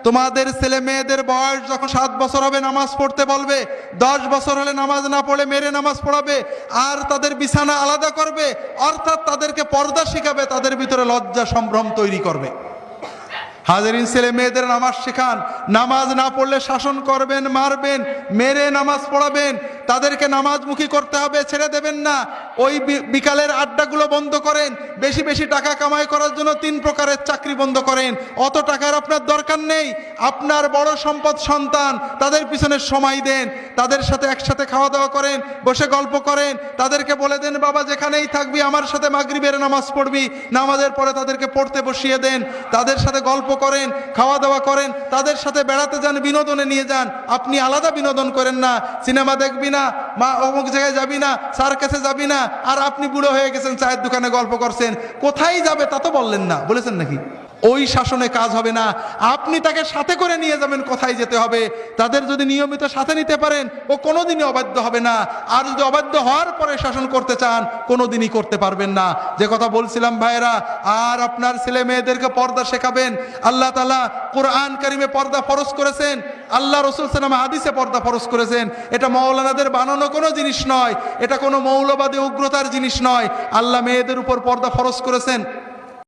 তোমাদের ছেলে মেয়েদের বয়স যখন 7 বছর হবে নামাজ পড়তে বলবে, 10 বছর হলে নামাজ না পড়ে মেরে নামাজ পড়াবে, আর তাদের বিছানা আলাদা করবে, অর্থাৎ তাদেরকে পর্দা শিখাবে, তাদের ভিতরে লজ্জা সম্ভ্রম তৈরি করবে। হাজারিন, ছেলে মেয়েদের নামাজ শেখান, নামাজ না পড়লে শাসন করবেন, মারবেন, মেরে নামাজ পড়াবেন, তাদেরকে নামাজমুখী করতে হবে, ছেড়ে দেবেন না। ওই বিকালের আড্ডাগুলো বন্ধ করেন, বেশি বেশি টাকা কামাই করার জন্য 3 প্রকারের চাকরি বন্ধ করেন। অত টাকার আপনার দরকার নেই, আপনার বড় সম্পদ সন্তান, তাদের পিছনে সময় দেন, তাদের সাথে একসাথে খাওয়া দাওয়া করেন, বসে গল্প করেন, তাদেরকে বলে দেন বাবা যেখানেই থাকবি আমার সাথে মাগরিবের নামাজ পড়বি, নামাজের পরে তাদেরকে পড়তে বসিয়ে দেন, তাদের সাথে গল্প করেন, খাওয়া দাওয়া করেন, তাদের সাথে বেড়াতে যান, বিনোদনে নিয়ে যান। আপনি আলাদা বিনোদন করেন না, সিনেমা দেখবি না, মা অমুক জায়গায় যাবি না, সার্কাসে যাবি না, আর আপনি বুড়ো হয়ে গেছেন, চায়ের দোকানে গল্প করছেন। কোথায় যাবে তা তো বললেন না, বলেছেন নাকি? ওই শাসনে কাজ হবে না, আপনি তাকে সাথে করে নিয়ে যাবেন কোথায় যেতে হবে। তাদের যদি নিয়মিত সাথে নিতে পারেন, ও কোনোদিনই অবাধ্য হবে না। আর যদি অবাধ্য হওয়ার পরে শাসন করতে চান, কোনোদিনই করতে পারবেন না। যে কথা বলছিলাম ভাইরা, আর আপনার ছেলে মেয়েদেরকে পর্দা শেখাবেন। আল্লাহ তাআলা কোরআন কারিমে পর্দা ফরজ করেছেন, আল্লাহ রাসূল সাল্লাল্লাহু আলাইহি ওয়াসাল্লাম হাদিসে পর্দা ফরজ করেছেন। এটা মাওলানাদের বানানো কোনো জিনিস নয়, এটা কোনো মৌলবাদী উগ্রতার জিনিস নয়। আল্লাহ মেয়েদের উপর পর্দা ফরজ করেছেন।